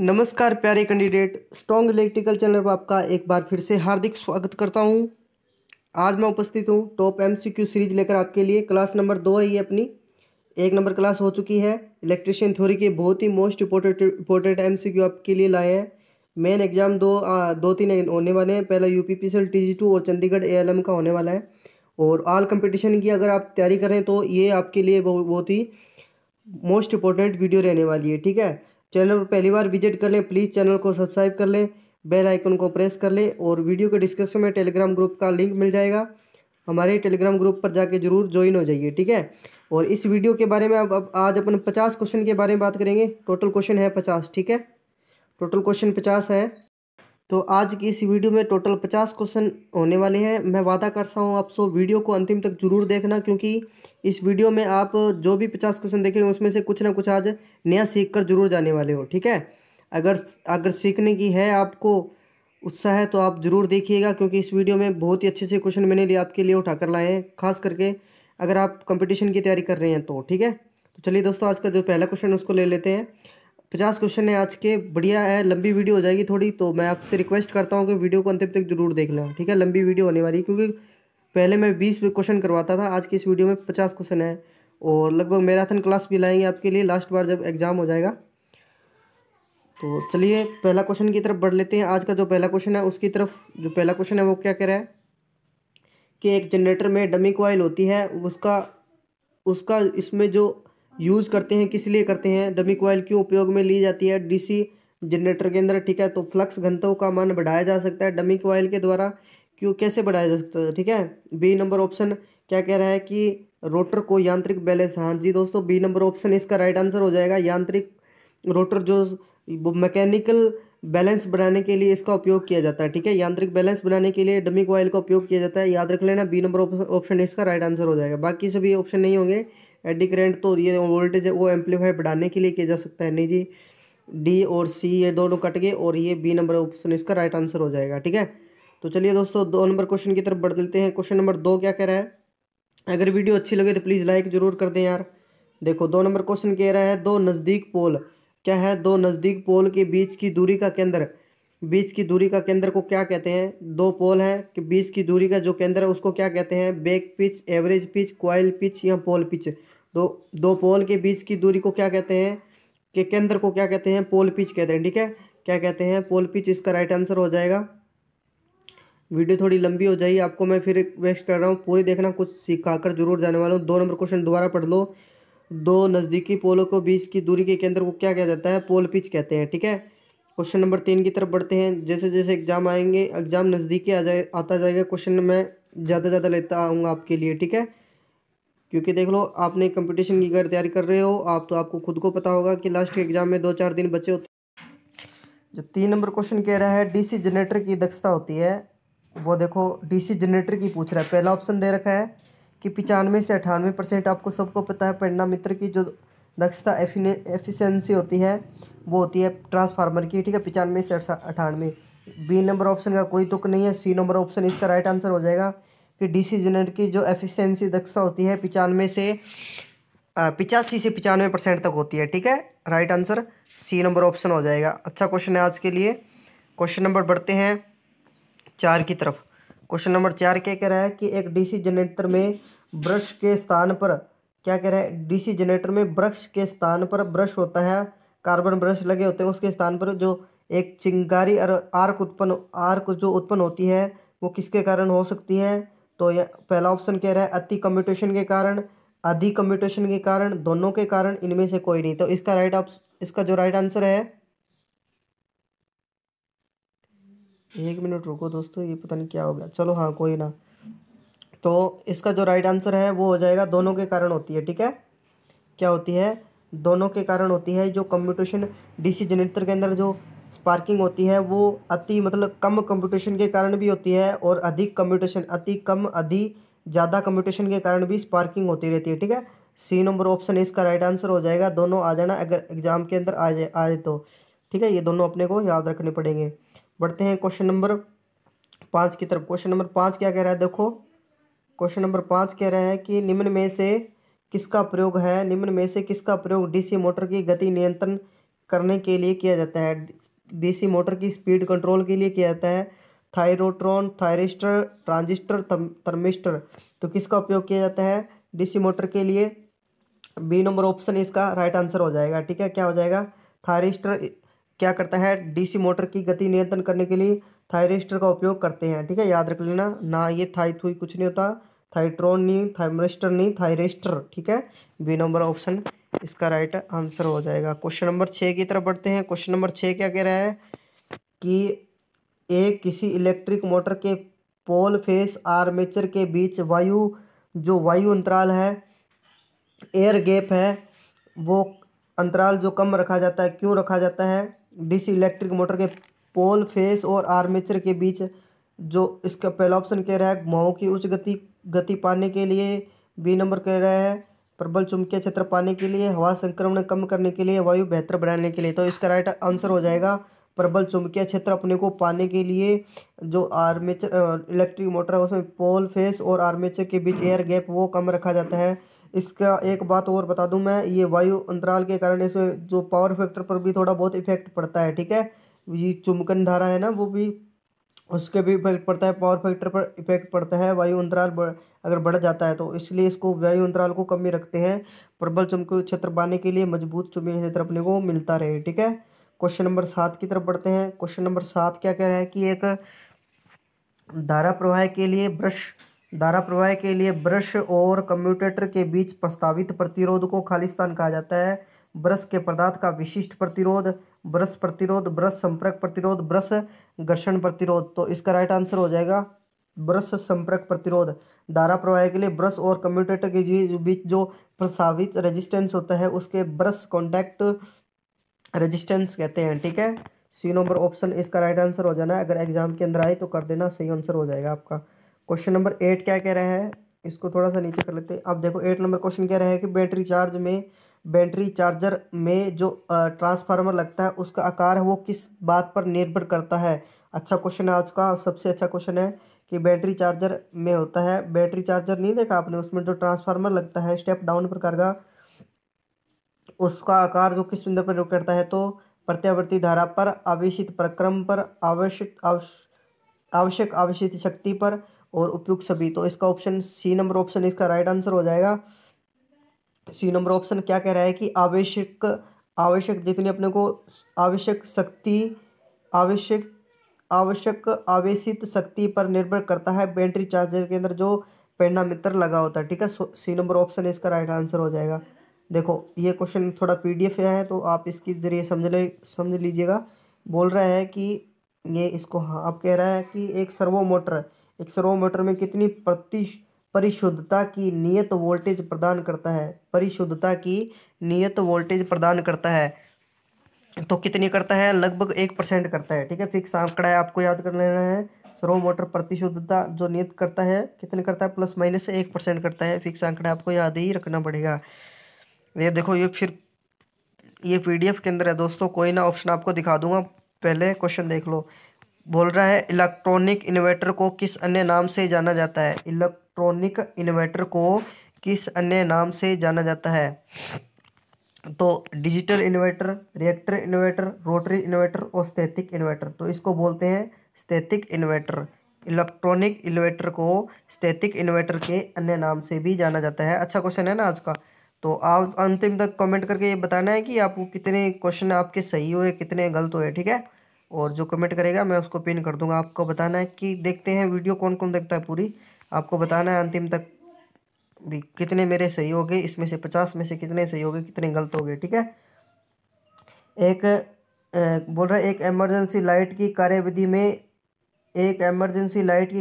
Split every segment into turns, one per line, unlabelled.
नमस्कार प्यारे candidate, strong electrical channel पर आपका एक बार फिर से हार्दिक स्वागत करता हूं। आज मैं उपस्थित हूं टॉप एमसीक्यू सीरीज लेकर आपके लिए। क्लास नंबर 2 है ये अपनी। 1 नंबर क्लास हो चुकी है। इलेक्ट्रिशियन थ्योरी के बहुत ही मोस्ट इंपॉर्टेंट एमसीक्यू आपके लिए लाए हैं। मेन एग्जाम दो तीन होने वाले हैं। पहला यूपीपीसीएल TG2 और चंडीगढ़ ALM का होने वाला है। और ऑल कंपटीशन की अगर आप तैयारी करें तो ये आपके लिए बहुत ही मोस्ट इंपॉर्टेंट वीडियो रहने वाली है। ठीक है, चैनल पर पहली बार विजिट कर लें, प्लीज़ चैनल को सब्सक्राइब कर लें, बेल आइकन को प्रेस कर लें और वीडियो के डिस्क्रिप्शन में टेलीग्राम ग्रुप का लिंक मिल जाएगा। हमारे टेलीग्राम ग्रुप पर जाके जरूर ज्वाइन हो जाइए। ठीक है, और इस वीडियो के बारे में अब आज अपन 50 क्वेश्चन के बारे में बात करेंगे। टोटल क्वेश्चन है 50। ठीक है, टोटल क्वेश्चन 50 है। तो आज की इस वीडियो में टोटल 50 क्वेश्चन होने वाले हैं। मैं वादा करता हूँ आपसे वीडियो को अंतिम तक जरूर देखना, क्योंकि इस वीडियो में आप जो भी 50 क्वेश्चन देखेंगे उसमें से कुछ ना कुछ आज नया सीख कर जरूर जाने वाले हो। ठीक है, अगर अगर सीखने की है आपको उत्साह है तो आप जरूर देखिएगा, क्योंकि इस वीडियो में बहुत ही अच्छे से क्वेश्चन मैंने लिए आपके लिए उठाकर लाए हैं, खास करके अगर आप कंपटीशन की तैयारी कर रहे हैं तो। ठीक है, तो चलिए दोस्तों, आज का जो पहला क्वेश्चन उसको ले लेते हैं। 50 क्वेश्चन है आज के। बढ़िया है, लंबी वीडियो हो जाएगी थोड़ी, तो मैं आपसे रिक्वेस्ट करता हूँ कि वीडियो को अंतिम तक जरूर देख लें। ठीक है, लंबी वीडियो होने वाली है, क्योंकि पहले मैं 20 क्वेश्चन करवाता था, आज की इस वीडियो में 50 क्वेश्चन है। और लगभग मैराथन क्लास भी लाएंगे आपके लिए लास्ट बार जब एग्ज़ाम हो जाएगा। तो चलिए पहला क्वेश्चन की तरफ बढ़ लेते हैं। आज का जो पहला क्वेश्चन है उसकी तरफ, जो पहला क्वेश्चन है वो क्या कह रहा है कि एक जनरेटर में डमी कॉइल होती है, उसका उसका इसमें जो यूज़ करते हैं किस लिए करते हैं, डमी कॉइल क्यों उपयोग में ली जाती है DC जनरेटर के अंदर। ठीक है, तो फ्लक्स घनत्व का मान बढ़ाया जा सकता है डमी कॉइल के द्वारा। क्यों, कैसे बढ़ाया जा सकता है? ठीक है, बी नंबर ऑप्शन क्या कह रहा है कि रोटर को यांत्रिक बैलेंस। हाँ जी दोस्तों, बी नंबर ऑप्शन इसका राइट आंसर हो जाएगा। यांत्रिक रोटर जो मैकेनिकल बैलेंस बनाने के लिए इसका उपयोग किया जाता है। ठीक है, यांत्रिक बैलेंस बनाने के लिए डमी कॉइल का उपयोग किया जाता है, याद रख लेना। बी नंबर ऑप्शन इसका राइट आंसर हो जाएगा। बाकी सभी ऑप्शन नहीं होंगे। एडी करेंट तो ये वोल्टेज वो एम्पलीफाई बढ़ाने के लिए किया जा सकता है। नहीं जी, D और C ये दोनों कट गए और ये बी नंबर ऑप्शन इसका राइट आंसर हो जाएगा। ठीक है, तो चलिए दोस्तों 2 नंबर क्वेश्चन की तरफ बढ़ देते हैं। क्वेश्चन नंबर 2 क्या कह रहा है? अगर वीडियो अच्छी लगे तो प्लीज़ लाइक जरूर कर दें यार। देखो 2 नंबर क्वेश्चन कह रहा है दो नज़दीक पोल। क्या है? दो नज़दीक पोल के बीच की दूरी का केंद्र। बीच की दूरी का केंद्र को क्या कहते हैं? दो पोल हैं कि बीच की दूरी का जो केंद्र है उसको क्या कहते हैं? Back pitch, average pitch, coil pitch या पोल पिच। दो दो पोल के बीच की दूरी को क्या कहते हैं कि केंद्र को क्या कहते हैं? पोल पिच कहते हैं। ठीक है, क्या कहते हैं? पोल पिच इसका राइट आंसर हो जाएगा। वीडियो थोड़ी लंबी हो जाएगी, आपको मैं फिर रिक्वेस्ट कर रहा हूँ पूरी देखना, कुछ सिखा कर जरूर जाने वाला हूँ। 2 नंबर क्वेश्चन दोबारा पढ़ लो। दो नज़दीकी पोलों को बीच की दूरी के केंद्र को क्या कहा जाता है? पोल पिच कहते हैं। ठीक है, क्वेश्चन नंबर 3 की तरफ बढ़ते हैं। जैसे जैसे एग्जाम आएंगे, एग्जाम नज़दीकी आता जाएगा, क्वेश्चन मैं ज़्यादा लेता आऊँगा आपके लिए। ठीक है, क्योंकि देख लो आपने कंपटीशन की अगर तैयारी कर रहे हो आप, तो आपको खुद को पता होगा कि लास्ट के एग्जाम में 2-4 दिन बचे होते। जो 3 नंबर क्वेश्चन कह रहा है DC जनरेटर की दक्षता होती है, वो देखो DC जनरेटर की पूछ रहा है। पहला ऑप्शन दे रखा है कि 95 से 98%। आपको सबको पता है प्रेरणा मित्र की जो दक्षता एफिशिएंसी होती है वो होती है ट्रांसफार्मर की। ठीक है, 95 से 98। बी नंबर ऑप्शन का कोई तुक नहीं है। C नंबर ऑप्शन इसका राइट आंसर हो जाएगा कि DC जनरेटर की जो एफिशिएंसी दक्षता होती है 85 से 95% तक होती है। ठीक है, right answer C number option हो जाएगा। अच्छा क्वेश्चन है आज के लिए। क्वेश्चन नंबर बढ़ते हैं 4 की तरफ। क्वेश्चन नंबर 4 क्या कह रहा है कि एक DC जनरेटर में ब्रश के स्थान पर, क्या कह रहा है? DC जनरेटर में ब्रश के स्थान पर ब्रश होता है, कार्बन ब्रश लगे होते हैं, उसके स्थान पर जो एक चिंगारी और आर्क जो उत्पन्न होती है वो किसके कारण हो सकती है? तो ये पहला ऑप्शन कह रहा है अति कम्यूटेशन के कारण, अधिक कम्यूटेशन के कारण, दोनों के कारण, इनमें से कोई नहीं। तो इसका जो राइट आंसर है, 1 मिनट रुको दोस्तों, ये पता नहीं क्या हो गया। चलो हाँ, कोई ना। तो इसका जो राइट आंसर है वो हो जाएगा दोनों के कारण होती है। ठीक है, क्या होती है? दोनों के कारण होती है। जो कम्यूटेशन DC जनरेटर के अंदर जो स्पार्किंग होती है वो अति मतलब कम कम्यूटेशन के कारण भी होती है, और अधिक कम्यूटेशन, अति कम, अधिक ज़्यादा कम्यूटेशन के कारण भी स्पार्किंग होती रहती है। ठीक है, C नंबर ऑप्शन इसका राइट आंसर हो जाएगा। दोनों आ जाना अगर एग्जाम के अंदर आ जाए तो। ठीक है, ये दोनों अपने को याद रखने पड़ेंगे। बढ़ते हैं क्वेश्चन नंबर 5 की तरफ। क्वेश्चन नंबर 5 क्या कह रहा है? देखो क्वेश्चन नंबर 5 कह रहा है कि निम्न में से किसका प्रयोग DC मोटर की गति नियंत्रण करने के लिए किया जाता है। डीसी मोटर की स्पीड कंट्रोल के लिए किया जाता है। थायरोट्रॉन, थायरिस्टर, ट्रांजिस्टर, थर्मिस्टर। तो किसका उपयोग किया जाता है डीसी मोटर के लिए? बी नंबर ऑप्शन इसका राइट आंसर हो जाएगा। ठीक है, क्या हो जाएगा? थायरिस्टर क्या करता है? डीसी मोटर की गति नियंत्रण करने के लिए थायरिस्टर का उपयोग करते हैं। ठीक है, याद रख लेना ना, ये थाई थुई कुछ नहीं होता, थाइट्रॉन नहीं, थाइमरिस्टर नहीं, थायरिस्टर। ठीक है, बी नंबर ऑप्शन इसका राइट आंसर हो जाएगा। क्वेश्चन नंबर 6 की तरफ बढ़ते हैं। क्वेश्चन नंबर 6 क्या कह रहा है कि एक किसी इलेक्ट्रिक मोटर के पोल फेस आर्मेचर के बीच जो वायु अंतराल है, एयर गैप है, वो अंतराल जो कम रखा जाता है, क्यों रखा जाता है? डीसी इलेक्ट्रिक मोटर के पोल फेस और आर्मेचर के बीच जो इसका पहला ऑप्शन कह रहा है घुमावों की उच्च गति पाने के लिए। बी नंबर कह रहा है प्रबल चुंबकीय क्षेत्र पाने के लिए, हवा संक्रमण कम करने के लिए, वायु बेहतर बनाने के लिए। तो इसका राइट आंसर हो जाएगा प्रबल चुंबकीय क्षेत्र अपने को पाने के लिए। जो आर्मेचर इलेक्ट्रिक मोटर है उसमें पोल फेस और आर्मेचर के बीच एयर गैप वो कम रखा जाता है। इसका एक बात और बता दूं मैं, ये वायु अंतराल के कारण इसमें जो पावर फैक्टर पर भी थोड़ा बहुत इफेक्ट पड़ता है। ठीक है, ये चुंबकन धारा है ना, वो भी उसके भी इफेक्ट पड़ता है, पावर फैक्टर पर इफेक्ट पड़ता है। वायु अंतराल अगर बढ़ जाता है तो इसलिए इसको वायु अंतराल को कम ही रखते हैं, प्रबल चुंबकीय क्षेत्र पाने के लिए, मजबूत चुंबकीय क्षेत्र अपने को मिलता रहे। ठीक है, क्वेश्चन नंबर 7 की तरफ बढ़ते हैं। क्वेश्चन नंबर 7 क्या कह रहा है कि एक धारा प्रवाह के लिए ब्रश और कम्यूटेटर के बीच प्रस्तावित प्रतिरोध को खालिस्तान कहा जाता है। ब्रश के पदार्थ का विशिष्ट प्रतिरोध, ब्रश प्रतिरोध, ब्रश संपर्क प्रतिरोध, ब्रश घर्षण प्रतिरोध। तो इसका राइट आंसर हो जाएगा ब्रश संपर्क प्रतिरोध। धारा प्रवाह के लिए ब्रश और कम्यूटेटर के बीच जो प्रस्तावित रेजिस्टेंस होता है उसके ब्रश कॉन्टैक्ट रेजिस्टेंस कहते हैं। ठीक है, सी नंबर ऑप्शन इसका राइट आंसर हो जाना है। अगर एग्जाम के अंदर आए तो कर देना, सही आंसर हो जाएगा आपका। क्वेश्चन नंबर 8 क्या कह रहा है, इसको थोड़ा सा नीचे कर लेते हैं। अब देखो 8 नंबर क्वेश्चन कह रहा है कि बैटरी चार्जर में जो ट्रांसफार्मर लगता है उसका आकार है वो किस बात पर निर्भर करता है? अच्छा क्वेश्चन है आज का, सबसे अच्छा क्वेश्चन है कि बैटरी चार्जर में होता है, बैटरी चार्जर नहीं देखा आपने, उसमें जो ट्रांसफार्मर लगता है स्टेप डाउन प्रकार का, उसका आकार जो किस बिंदु पर निर्भर करता है? तो प्रत्यावर्ती धारा पर, आवेशित प्रक्रम पर, आवश्यक आवेशित शक्ति पर और उपयुक्त सभी। तो इसका ऑप्शन सी नंबर ऑप्शन इसका राइट आंसर हो जाएगा। सी नंबर ऑप्शन क्या कह रहा है कि आवश्यक जितनी अपने को आवश्यक शक्ति आवश्यक आवश्यक आवेशित शक्ति पर निर्भर करता है बैटरी चार्जर के अंदर जो पेंडामीटर लगा होता है। ठीक है, सी नंबर ऑप्शन इसका राइट आंसर हो जाएगा। देखो ये क्वेश्चन थोड़ा पीडीएफ है तो आप इसके जरिए समझ लीजिएगा। बोल रहा है कि ये इसको, हाँ अब कह रहा है कि एक सर्वो मोटर में कितनी परिशुद्धता की नियत वोल्टेज प्रदान करता है? परिशुद्धता की नियत वोल्टेज प्रदान करता है तो कितनी करता है? लगभग 1% करता है। ठीक है, फिक्स आंकड़ा है, आपको याद कर लेना है। सर्वो मोटर प्रतिशुद्धता जो नियत करता है कितने करता है? प्लस माइनस 1% करता है। फिक्स आंकड़ा आपको याद ही रखना पड़ेगा। ये देखो ये पीडीएफ के अंदर है दोस्तों, कोई ना ऑप्शन आपको दिखा दूंगा, पहले क्वेश्चन देख लो। बोल रहा है इलेक्ट्रॉनिक इन्वर्टर को किस अन्य नाम से जाना जाता है? इलेक्ट्रॉनिक इन्वर्टर को किस अन्य नाम से जाना जाता है? तो digital inverter, reactor inverter, rotary inverter और स्थैतिक इन्वर्टर। तो इसको बोलते हैं स्थैतिक इन्वर्टर। इलेक्ट्रॉनिक इन्वर्टर को स्थैतिक इन्वर्टर के अन्य नाम से भी जाना जाता है। अच्छा क्वेश्चन है ना आज का। तो आप अंतिम तक कमेंट करके ये बताना है कि आपको कितने क्वेश्चन आपके सही हुए, कितने गलत हुए। ठीक है, और जो कमेंट करेगा मैं उसको पिन कर दूंगा। आपको बताना है कि देखते हैं वीडियो कौन कौन देखता है पूरी, आपको बताना है अंतिम तक भी कितने मेरे सही हो गए, इसमें से 50 में से कितने सही हो गए, कितने गलत हो गए। ठीक है, एक बोल रहा है एक एमरजेंसी लाइट की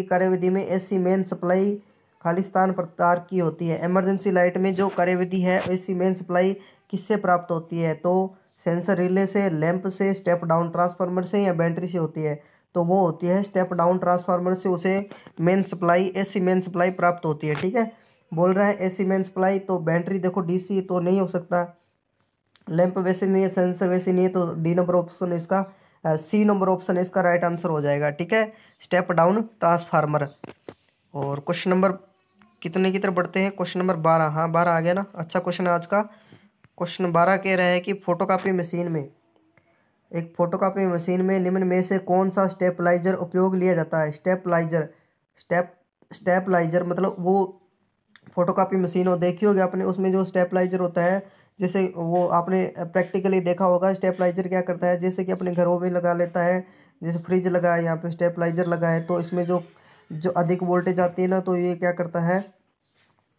कार्यविधि में एसी मेन सप्लाई खालिस्तान प्रकार की होती है। इमरजेंसी लाइट में जो कार्यविधि है एसी मेन सप्लाई किससे प्राप्त होती है? तो सेंसर रिले से, लैंप से, स्टेप डाउन ट्रांसफार्मर से या बैटरी से होती है? तो वो होती है स्टेप डाउन ट्रांसफार्मर से उसे एसी मेन सप्लाई प्राप्त होती है। ठीक है, बोल रहा है एसी मेन सप्लाई, तो बैटरी देखो डीसी तो नहीं हो सकता, लैंप वैसे नहीं है, सेंसर वैसे नहीं है, तो डी नंबर ऑप्शन इसका सी नंबर ऑप्शन इसका राइट आंसर हो जाएगा। ठीक है, स्टेप डाउन ट्रांसफार्मर। और क्वेश्चन नंबर कितने की तरफ बढ़ते हैं? क्वेश्चन नंबर 12, हाँ 12 आ गया ना। अच्छा क्वेश्चन है आज का। क्वेश्चन 12 कह रहा है कि फोटोकॉपी मशीन में एक फोटोकॉपी मशीन में निम्न में से कौन सा स्टेपलाइजर उपयोग लिया जाता है? स्टेपलाइजर, स्टेपलाइजर मतलब वो फोटोकॉपी मशीन हो देखी होगी आपने, उसमें जो स्टेपलाइजर होता है, जैसे वो आपने प्रैक्टिकली देखा होगा। स्टेपलाइजर क्या करता है, जैसे कि अपने घरों में लगा लेता है, जैसे फ्रिज लगा है यहाँ पे स्टेपलाइजर लगा है, तो इसमें जो जो अधिक वोल्टेज आती है ना, तो ये क्या करता है,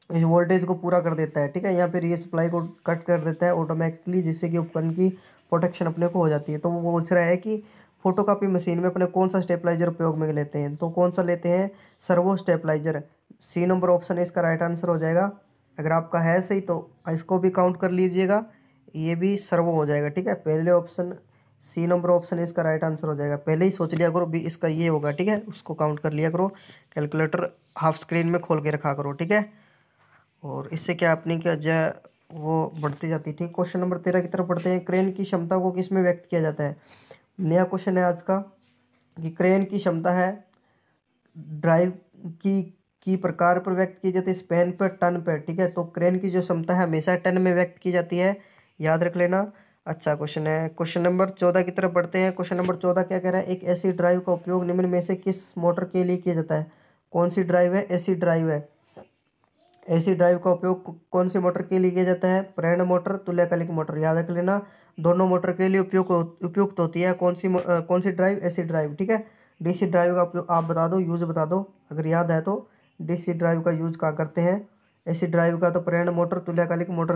इस वोल्टेज को पूरा कर देता है, ठीक है, या फिर ये सप्लाई को कट कर देता है ऑटोमेटिकली, जिससे कि उपकरण की प्रोटेक्शन अपने को हो जाती है। तो वो पूछ रहा है कि फोटोकॉपी मशीन में अपने कौन सा स्टेपलाइजर उपयोग में लेते हैं, तो कौन सा लेते हैं? Servo stabiliser. C number option इसका राइट आंसर हो जाएगा। अगर आपका है सही तो इसको भी काउंट कर लीजिएगा, ये भी सर्वो हो जाएगा, ठीक है। पहले ऑप्शन सी नंबर ऑप्शन इसका राइट आंसर हो जाएगा। पहले ही सोच लिया करो भी इसका ये होगा, ठीक है, उसको काउंट कर लिया करो। कैलकुलेटर हाफ स्क्रीन में खोल के रखा करो, ठीक है। और इससे क्या अपनी क्या जय वो बढ़ती जाती है, ठीक। क्वेश्चन नंबर 13 की तरफ बढ़ते हैं। क्रेन की क्षमता को किस में व्यक्त किया जाता है? नया क्वेश्चन है आज का कि क्रेन की क्षमता है ड्राइव की की प्रकार पर व्यक्त की जाती है, स्पैन पर, टन पर, ठीक है। तो क्रेन की जो क्षमता है हमेशा टन में व्यक्त की जाती है, याद रख लेना। अच्छा क्वेश्चन है। क्वेश्चन नंबर 14 की तरफ बढ़ते हैं। क्वेश्चन नंबर 14 क्या कह रहा है, एक ऐसी ड्राइव का उपयोग निम्न में से किस मोटर के लिए किया जाता है? कौन सी ड्राइव है? एसी ड्राइव है। एसी ड्राइव का उपयोग कौन सी मोटर के लिए किया जाता है? प्रेरण मोटर, तुल्यकालिक मोटर, याद रख लेना। दोनों मोटर के लिए उपयुक्त होती है कौन सी ड्राइव? एसी ड्राइव, ठीक है। डीसी ड्राइव का उपयोग आप बता दो, यूज बता दो अगर याद है तो। डीसी ड्राइव का यूज कहाँ करते हैं? एसी ड्राइव का तो प्रेरण मोटर, तुल्यकालिक मोटर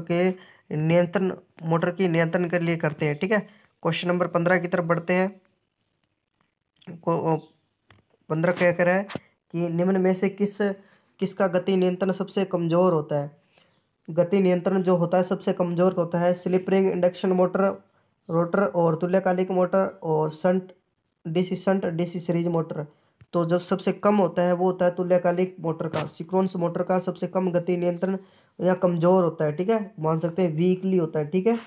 की नियंत्रण के लिए करते हैं, ठीक है। क्वेश्चन नंबर 15 की तरफ बढ़ते हैं। 15 क्या कह रहा है कि निम्न में से किसका गति नियंत्रण सबसे कमजोर होता है? गति नियंत्रण जो होता है सबसे कमजोर होता है slip ring, induction motor, rotor और तुल्यकालिक मोटर, और शंट डीसी सीरीज मोटर। तो जब सबसे कम होता है वो होता है तुल्यकालिक मोटर का, सिंक्रोनस मोटर का सबसे कम गति नियंत्रण या कमजोर होता है, ठीक है। मान सकते हैं वीकली होता है, ठीक है।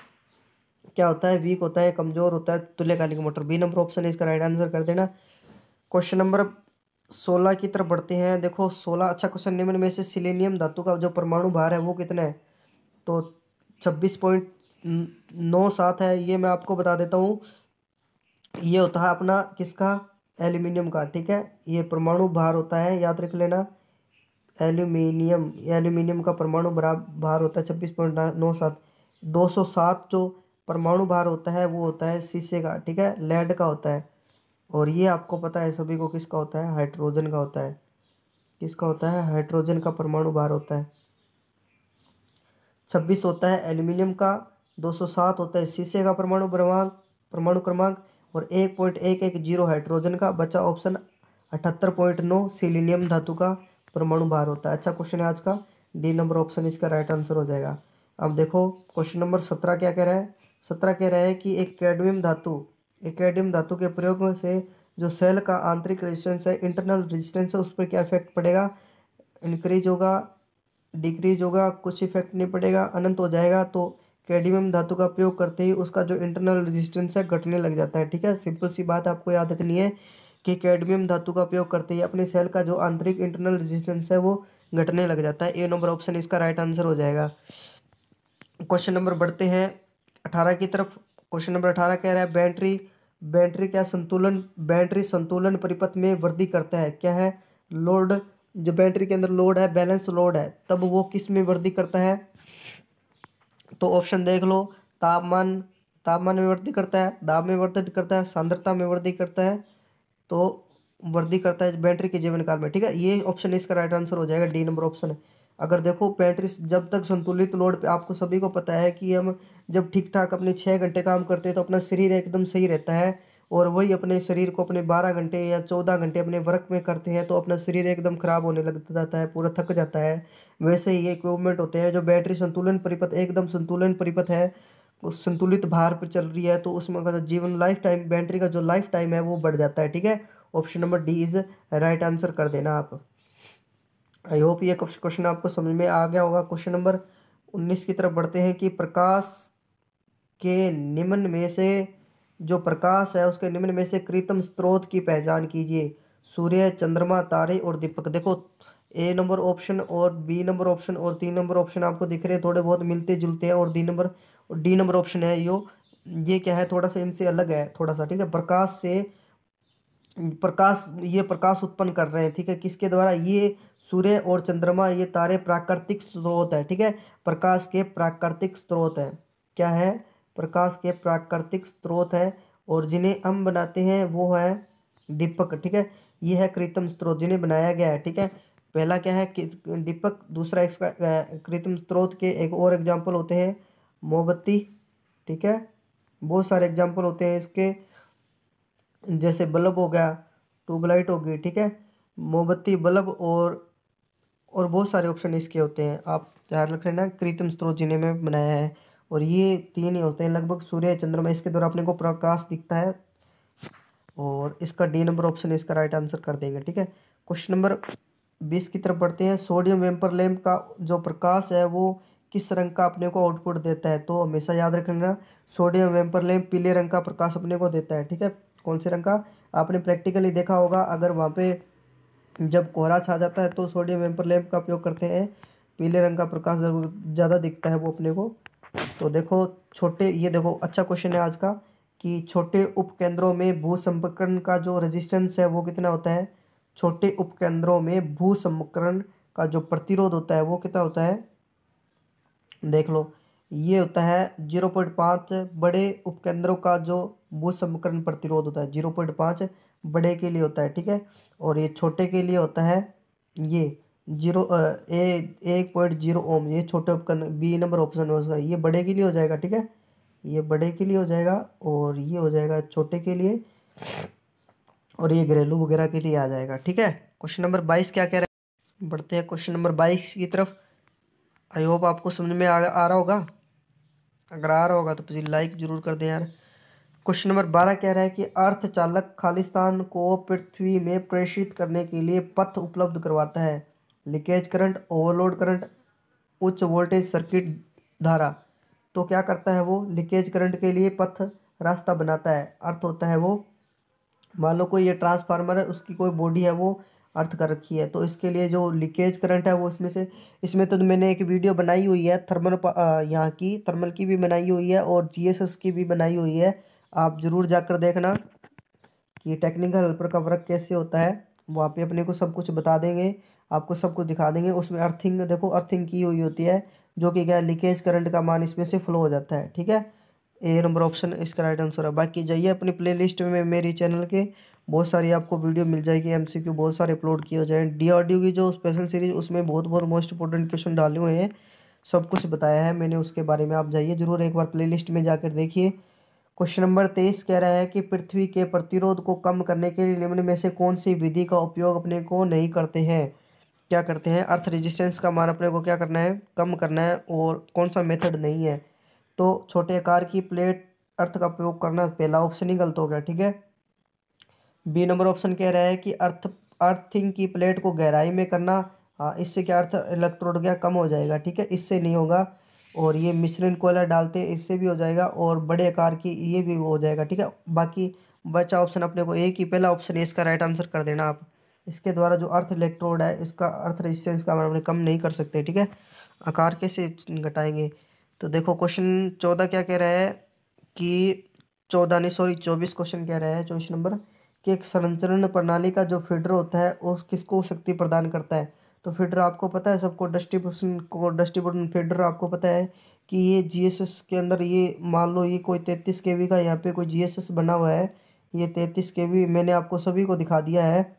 क्या होता है? वीक होता है, कमजोर होता है तुल्यकालिक मोटर। बी नंबर ऑप्शन है इसका राइट आंसर कर देना। क्वेश्चन नंबर 16 की तरफ बढ़ते हैं। देखो 16 अच्छा क्वेश्चन। निम्न में से सिलेनियम धातु का जो परमाणु भार है वो कितना है? तो 26.97 है। ये मैं आपको बता देता हूँ, ये होता है अपना किसका? एल्यूमिनियम का, ठीक है। ये परमाणु भार होता है, याद रख लेना। एल्यूमिनियम का परमाणु भार होता है 26.97। 207 जो परमाणु भार होता है वो होता है शीशे का, ठीक है, लेड का होता है। और ये आपको पता है सभी को किसका होता है? हाइड्रोजन का होता है। किसका होता है? हाइड्रोजन का परमाणु भार होता है। 26 होता है एल्यूमिनियम का, 207 होता है शीशे का परमाणु क्रमांक, और 1.110 हाइड्रोजन का। बचा ऑप्शन 78.9 सिलीनियम धातु का परमाणु भार होता है। अच्छा क्वेश्चन है आज का। डी नंबर ऑप्शन इसका राइट आंसर हो जाएगा। अब देखो क्वेश्चन नंबर 17 क्या कह रहा है। 17 कह रहा है कि एक कैडमियम धातु के प्रयोग से जो सेल का आंतरिक रेजिस्टेंस है, इंटरनल रेजिस्टेंस है, उस पर क्या इफेक्ट पड़ेगा? इंक्रीज होगा, डिक्रीज होगा, कुछ इफेक्ट नहीं पड़ेगा, अनंत हो जाएगा। तो कैडमियम धातु का उपयोग करते ही उसका जो इंटरनल रेजिस्टेंस है घटने लग जाता है, ठीक है। सिंपल सी बात आपको याद रखनी है कि कैडमियम धातु का उपयोग करते ही अपने सेल का जो आंतरिक इंटरनल रेजिस्टेंस है वो घटने लग जाता है। ए नंबर ऑप्शन इसका राइट आंसर हो जाएगा। क्वेश्चन नंबर बढ़ते हैं 18 की तरफ। क्वेश्चन नंबर 18 कह रहा है बैटरी संतुलन परिपथ में वृद्धि करता है, क्या है? लोड, जो बैटरी के अंदर लोड है, बैलेंस लोड है, तब वो किस में वृद्धि करता है? तो ऑप्शन देख लो। तापमान तापमान में वृद्धि करता है, दाब में वृद्धि करता है, सांद्रता में वृद्धि करता है। तो वृद्धि करता है बैटरी के जीवन काल में, ठीक है। ये ऑप्शन इसका राइट आंसर हो जाएगा, डी नंबर ऑप्शन है। अगर देखो बैटरी जब तक संतुलित लोड पे, आपको सभी को पता है कि हम जब ठीक ठाक अपने 6 घंटे काम करते हैं तो अपना शरीर एकदम सही रहता है, और वही अपने शरीर को अपने 12 घंटे या 14 घंटे अपने वर्क में करते हैं तो अपना शरीर एकदम खराब होने लग जाता है, पूरा थक जाता है। वैसे ही ये इक्विपमेंट होते हैं जो बैटरी संतुलन परिपथ एकदम संतुलन परिपथ है, उस संतुलित भार पर चल रही है, तो उसमें का जीवन लाइफ टाइम, बैटरी का जो लाइफ टाइम है वो बढ़ जाता है, ठीक है। Option number D is right answer कर देना आप। आई होप ये क्वेश्चन आपको समझ में आ गया होगा। क्वेश्चन नंबर 19 की तरफ बढ़ते हैं कि प्रकाश के निम्न में से जो प्रकाश है उसके निम्न में से कृत्रिम स्रोत की पहचान कीजिए। सूर्य, चंद्रमा, तारे और दीपक। देखो ए नंबर ऑप्शन और बी नंबर ऑप्शन और 3 नंबर ऑप्शन आपको दिख रहे हैं, थोड़े बहुत मिलते जुलते हैं, और डी नंबर ऑप्शन है यो ये क्या है, थोड़ा सा इनसे अलग है थोड़ा सा, ठीक है। प्रकाश, ये प्रकाश उत्पन्न कर रहे हैं, ठीक है। किसके द्वारा? ये सूर्य और चंद्रमा, ये तारे प्राकृतिक स्रोत है, ठीक है। प्रकाश के प्राकृतिक स्रोत है। क्या है? प्रकाश के प्राकृतिक स्रोत है। और जिन्हें हम बनाते हैं वो है दीपक, ठीक है। ये है कृत्रिम स्रोत जिन्हें बनाया गया है, ठीक है। पहला क्या है कि दीपक, दूसरा इसका कृत्रिम स्रोत के एक और एग्जाम्पल होते हैं मोमबत्ती, ठीक है। बहुत सारे एग्जाम्पल होते हैं इसके, जैसे बल्ब हो गया, ट्यूबलाइट हो गई, ठीक है। मोमबत्ती, बल्ब और बहुत सारे ऑप्शन इसके होते हैं। आप ध्यान रख लेना, कृत्रिम स्रोत जिन्हें में बनाया है। और ये तीन ही होते हैं लगभग, सूर्य, चंद्रमा, इसके द्वारा अपने को प्रकाश दिखता है। और इसका डी नंबर ऑप्शन इसका राइट आंसर कर देंगे, ठीक है। क्वेश्चन नंबर 20 की तरफ बढ़ते हैं। सोडियम वेपर लैंप का जो प्रकाश है वो किस रंग का अपने को आउटपुट देता है? तो हमेशा याद रखना, सोडियम वेपर लैंप पीले रंग का प्रकाश अपने को देता है, ठीक है। कौन से रंग का? आपने प्रैक्टिकली देखा होगा, अगर वहाँ पे जब कोहरा छा जाता है तो सोडियम वेपर लैंप का उपयोग करते हैं, पीले रंग का प्रकाश ज़्यादा दिखता है वो अपने को। तो देखो छोटे, ये देखो अच्छा क्वेश्चन है आज का, कि छोटे उपकेंद्रों में भू संपर्कन का जो रेजिस्टेंस है वो कितना होता है? छोटे उपकेंद्रों में भू संपर्कन का जो प्रतिरोध होता है वो कितना होता है? देख लो, ये होता है 0.5। बड़े उपकेंद्रों का जो भू संपर्कन प्रतिरोध होता है 0.5 बड़े के लिए होता है, ठीक है। और ये छोटे के लिए होता है ये 1.0 ओम। ये छोटे उपकेंद्र, बी नंबर ऑप्शन हो, ये बड़े के लिए हो जाएगा, ठीक है। ये बड़े के लिए हो जाएगा और ये हो जाएगा छोटे के लिए, और ये घरेलू वगैरह के लिए आ जाएगा, ठीक है। क्वेश्चन नंबर 22 क्या कह रहे हैं? बढ़ते हैं क्वेश्चन नंबर 22 की तरफ। आई होप आपको समझ में आ रहा होगा। अगर आ रहा होगा तो प्लीज लाइक जरूर कर दें यार। क्वेश्चन नंबर 12 कह रहा है कि अर्धचालक खालिस्तान को पृथ्वी में प्रेषित करने के लिए पथ उपलब्ध करवाता है। लीकेज करंट, ओवरलोड करंट, उच्च वोल्टेज सर्किट धारा। तो क्या करता है वो? लीकेज करंट के लिए पथ रास्ता बनाता है। अर्थ होता है वो, मान लो कोई ये ट्रांसफार्मर है, उसकी कोई बॉडी है वो अर्थ कर रखी है, तो इसके लिए जो लीकेज करंट है वो इसमें से, इसमें तो मैंने एक वीडियो बनाई हुई है थर्मल, यहाँ की थर्मल की भी बनाई हुई है और जीएसएस की भी बनाई हुई है। आप ज़रूर जाकर देखना कि टेक्निकल हेल्पर का वर्क कैसे होता है। वहाँ पे अपने को सब कुछ बता देंगे, आपको सब कुछ दिखा देंगे। उसमें अर्थिंग, देखो अर्थिंग की हुई होती है, जो कि क्या, लीकेज करंट का मान इसमें से फ्लो हो जाता है, ठीक है। ए नंबर ऑप्शन इसका राइट आंसर है। बाकी जाइए अपनी प्लेलिस्ट में, मेरी चैनल के बहुत सारी आपको वीडियो मिल जाएगी, एमसीक्यू बहुत सारे अपलोड किए हो जाए। डीआरडीओ की जो स्पेशल सीरीज, उसमें बहुत बहुत मोस्ट इंपॉर्टेंट क्वेश्चन डाले हुए हैं, सब कुछ बताया है मैंने उसके बारे में। आप जाइए जरूर एक बार प्लेलिस्ट में जाकर देखिए। क्वेश्चन नंबर 23 कह रहा है कि पृथ्वी के प्रतिरोध को कम करने के लिए निम्न में से कौन सी विधि का उपयोग अपने को नहीं करते हैं? क्या करते हैं? अर्थ रेजिस्टेंस का मान अपने को क्या करना है? कम करना है। और कौन सा मेथड नहीं है? तो छोटे आकार की प्लेट अर्थ का उपयोग करना, पहला ऑप्शन ही गलत हो गया, ठीक है। बी नंबर ऑप्शन कह रहा है कि अर्थिंग की प्लेट को गहराई में करना। हाँ, इससे क्या अर्थ इलेक्ट्रोड क्या कम हो जाएगा, ठीक है, इससे नहीं होगा। और ये मिश्रण कोयला डालते हैं, इससे भी हो जाएगा। और बड़े आकार की ये भी हो जाएगा, ठीक है। बाकी बचा ऑप्शन अपने को एक ही, पहला ऑप्शन है इसका राइट आंसर कर देना आप। इसके द्वारा जो अर्थ इलेक्ट्रोड है, इसका अर्थ रेजिस्टेंस का मान अपने कम नहीं कर सकते, ठीक है। आकार कैसे घटाएंगे? तो देखो क्वेश्चन 14 क्या कह रहा है कि 14 नहीं, सॉरी 24 क्वेश्चन कह रहा है, 24 नंबर, कि एक संचरण प्रणाली का जो फीडर होता है उस किसको शक्ति प्रदान करता है? तो फीडर आपको पता है सबको, डिस्ट्रीब्यूशन फीडर आपको पता है कि ये जीएसएस के अंदर, ये मान लो ये कोई 33 केवी का यहाँ पे कोई जीएसएस बना हुआ है। ये 33 केवी मैंने आपको सभी को दिखा दिया है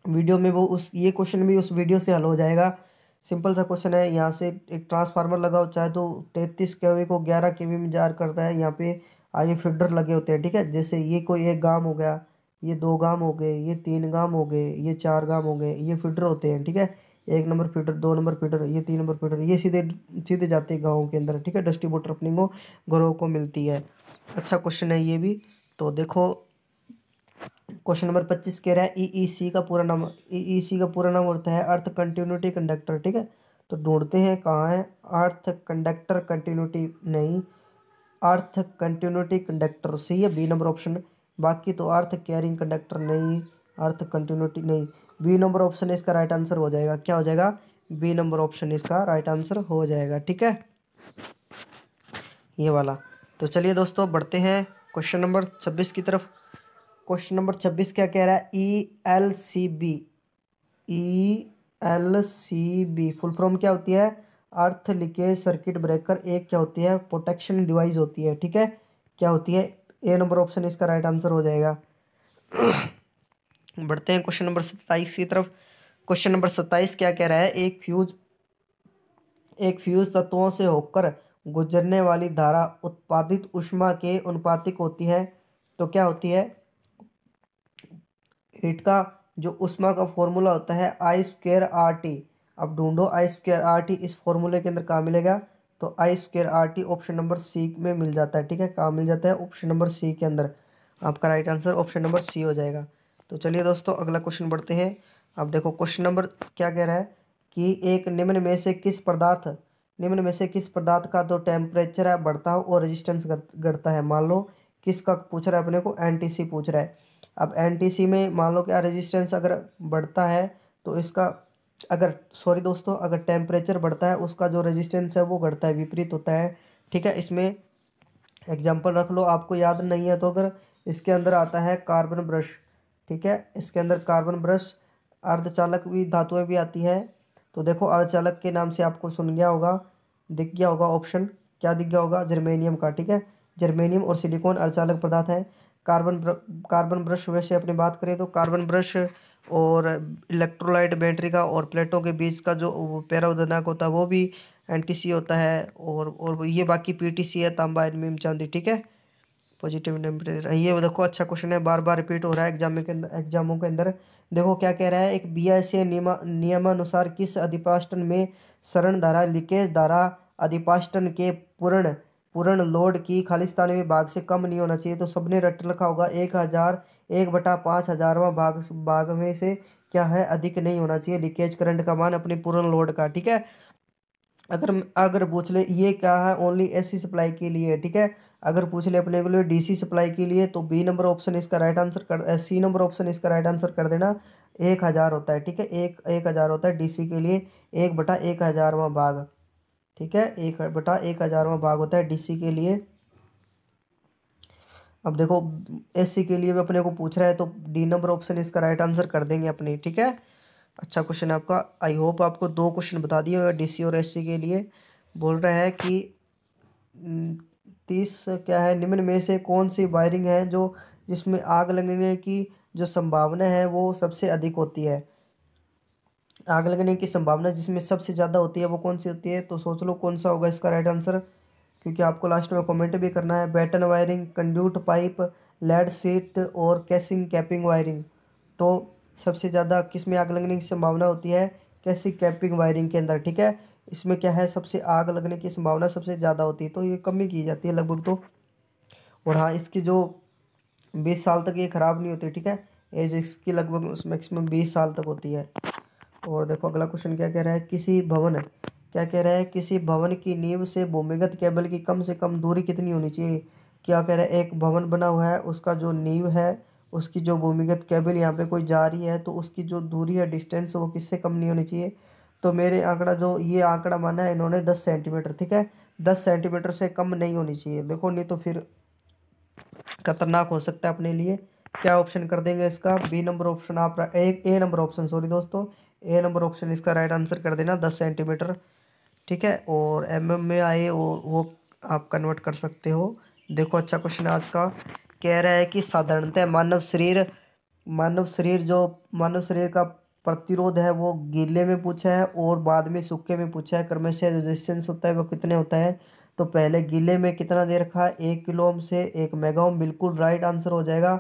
वीडियो में। वो उस, ये क्वेश्चन भी उस वीडियो से हल हो जाएगा। सिंपल सा क्वेश्चन है, यहाँ से एक ट्रांसफार्मर लगा हो, चाहे तो 33 केवी को 11 केवी में जार करता है। यहाँ पे आगे फीडर लगे होते हैं, ठीक है। जैसे ये कोई एक गांव हो गया, ये 2 गांव हो गए, ये 3 गांव हो गए, ये 4 गांव हो गए, ये फीडर होते हैं, ठीक है। 1 नंबर फीडर, 2 नंबर फीडर, ये 3 नंबर फीडर, ये सीधे सीधे जाते हैं गाँव के अंदर, ठीक है। डिस्ट्रीब्यूटर अपने को घरों को मिलती है। अच्छा क्वेश्चन है ये भी। तो देखो क्वेश्चन नंबर 25 कह रहा है ईईसी का पूरा नाम, ईईसी का पूरा नाम होता है अर्थ कंटिन्यूटी कंडक्टर, ठीक है। तो ढूंढते हैं कहाँ है अर्थ कंडक्टर कंटिन्यूटी, नहीं, अर्थ कंटिन्यूटी कंडक्टर सही है, बी नंबर ऑप्शन। बाकी तो अर्थ कैरिंग कंडक्टर नहीं, अर्थ कंटिन्यूटी नहीं। बी नंबर ऑप्शन इसका राइट आंसर हो जाएगा। क्या हो जाएगा? बी नंबर ऑप्शन इसका राइट आंसर हो जाएगा, ठीक है, ये वाला। तो चलिए दोस्तों बढ़ते हैं क्वेश्चन नंबर 26 की तरफ। क्वेश्चन नंबर 26 क्या कह रहा है? E L C B full form क्या होती है? Earth leakage circuit breaker. एक क्या होती है? प्रोटेक्शन डिवाइस होती है। ठीक है, क्या होती है? ए नंबर ऑप्शन इसका राइट आंसर हो जाएगा। बढ़ते हैं क्वेश्चन नंबर 27 की तरफ। क्वेश्चन नंबर 27 क्या कह रहा है? एक फ्यूज तत्वों से होकर गुजरने वाली धारा उत्पादित ऊष्मा के अनुपातिक होती है। तो क्या होती है? हीट का जो ऊष्मा का फॉर्मूला होता है I²RT। अब ढूंढो I²RT इस फॉर्मूले के अंदर कहाँ मिलेगा? तो I²RT ऑप्शन नंबर सी में मिल जाता है। ठीक है, कहाँ मिल जाता है? ऑप्शन नंबर सी के अंदर। आपका right answer option number C हो जाएगा। तो चलिए दोस्तों अगला क्वेश्चन बढ़ते हैं। अब देखो क्वेश्चन नंबर क्या कह रहा है कि निम्न में से किस पदार्थ का जो टेम्परेचर है बढ़ता हो और रेजिस्टेंस घटता है। मान लो किसका पूछ रहा है अपने को? एनटीसी पूछ रहा है। अब एनटीसी में मान लो क्या रेजिस्टेंस अगर बढ़ता है तो इसका अगर सॉरी दोस्तों अगर टेम्परेचर बढ़ता है उसका जो रेजिस्टेंस है वो घटता है, विपरीत होता है। ठीक है, इसमें एग्जाम्पल रख लो, आपको याद नहीं है तो अगर इसके अंदर आता है कार्बन ब्रश। ठीक है, इसके अंदर कार्बन ब्रश, अर्धचालक भी धातुएं भी आती है। तो देखो अर्धचालक के नाम से आपको सुन गया होगा, दिख गया होगा ऑप्शन, क्या दिख गया होगा? जर्मेनियम का। ठीक है, जर्मेनियम और सिलिकॉन अर्धचालक पदार्थ है। कार्बन ब्रश वैसे अपनी बात करें तो कार्बन ब्रश और इलेक्ट्रोलाइट बैटरी का और प्लेटों के बीच का जो पैरावदनाक होता है वो भी एनटीसी होता है। और ये बाकी पीटीसी है, तांबा एल्यूमीनियम चांदी। ठीक है, पॉजिटिव टेम्परेचर। ये देखो अच्छा क्वेश्चन है, बार बार रिपीट हो रहा है एग्जामों के अंदर। देखो क्या कह रहा है? एक बीआईसी नियमानुसार किस अधिपाष्टन में सरण धारा लीकेज धारा अधिपाष्टन के पूर्ण पूर्ण लोड की खालिस्तानी भाग से कम नहीं होना चाहिए। तो सबने रट रखा होगा 1000 1/5000वां भाग में से क्या है? अधिक नहीं होना चाहिए लीकेज करंट का मान अपनी पूर्ण लोड का। ठीक है, अगर अगर पूछ ले ये क्या है? ओनली एसी सप्लाई के लिए है। ठीक है, अगर पूछ ले अपने को लिए डीसी सप्लाई के लिए तो बी नंबर ऑप्शन इसका राइट आंसर कर, सी नंबर ऑप्शन इसका राइट आंसर कर देना। 1000 होता है। ठीक है, 1000 होता है डीसी के लिए, 1/1000वां भाग। ठीक है, 1/1000वां भाग होता है डीसी के लिए। अब देखो एससी के लिए भी अपने को पूछ रहा है तो डी नंबर ऑप्शन इसका राइट आंसर कर देंगे अपने। ठीक है, अच्छा क्वेश्चन है आपका। आई होप आपको दो क्वेश्चन बता दिए हुए डीसी और एससी के लिए। बोल रहा है कि 30 क्या है? निम्न में से कौन सी वायरिंग है जो जिसमें आग लगने की जो संभावना है वो सबसे अधिक होती है? आग लगने की संभावना जिसमें सबसे ज़्यादा होती है वो कौन सी होती है? तो सोच लो कौन सा होगा इसका राइट आंसर, क्योंकि आपको लास्ट में कमेंट भी करना है। Batten wiring, conduit pipe, lead sheath और कैसिंग कैपिंग वायरिंग। तो सबसे ज़्यादा किस में आग लगने की संभावना होती है? कैसिंग कैपिंग वायरिंग के अंदर। ठीक है, इसमें क्या है? सबसे आग लगने की संभावना सबसे ज़्यादा होती है, तो ये कम ही की जाती है लगभग तो। और हाँ, इसकी जो 20 साल तक ये ख़राब नहीं होती। ठीक है, एज इसकी लगभग मैक्सिमम 20 साल तक होती है। और देखो अगला क्वेश्चन क्या कह रहा है? किसी भवन की नींव से भूमिगत केबल की कम से कम दूरी कितनी होनी चाहिए? क्या कह रहा है? एक भवन बना हुआ है, उसका जो नींव है उसकी जो भूमिगत केबल यहाँ पे कोई जा रही है तो उसकी जो दूरी है, डिस्टेंस, वो किससे कम नहीं होनी चाहिए? तो मेरे आंकड़ा जो ये आंकड़ा माना है इन्होंने 10 सेंटीमीटर। ठीक है, 10 सेंटीमीटर से कम नहीं होनी चाहिए। देखो नहीं तो फिर खतरनाक हो सकता है अपने लिए। क्या ऑप्शन कर देंगे इसका? बी नंबर ऑप्शन आप एक ए नंबर ऑप्शन, सॉरी दोस्तों, ए नंबर ऑप्शन इसका राइट आंसर कर देना, 10 सेंटीमीटर। ठीक है, और में आए और वो आप कन्वर्ट कर सकते हो। देखो अच्छा क्वेश्चन आज का कह रहा है कि साधारणतः मानव शरीर का प्रतिरोध है वो गीले में पूछा है और बाद में सूखे में पूछा है। क्रमशः रेजिस्टेंस होता है वो कितने होता है? तो पहले गीले में कितना दे रखा है? 1 किलो ओम से 1 मेगा ओम। बिल्कुल राइट आंसर हो जाएगा।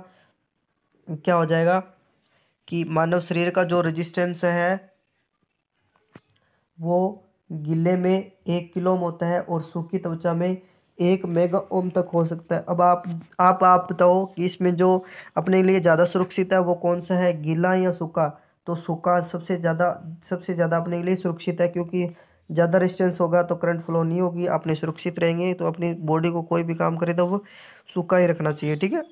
क्या हो जाएगा कि मानव शरीर का जो रेजिस्टेंस है वो गीले में 1 किलो ओम होता है और सूखी त्वचा में 1 मेगा ओम तक हो सकता है। अब आप बताओ कि इसमें जो अपने लिए ज़्यादा सुरक्षित है वो कौन सा है, गीला या सूखा? तो सूखा सबसे ज़्यादा अपने लिए सुरक्षित है, क्योंकि ज़्यादा रेजिस्टेंस होगा तो करंट फ्लो नहीं होगी, अपने सुरक्षित रहेंगे। तो अपनी बॉडी को कोई भी काम करे तो वो सूखा ही रखना चाहिए। ठीक है,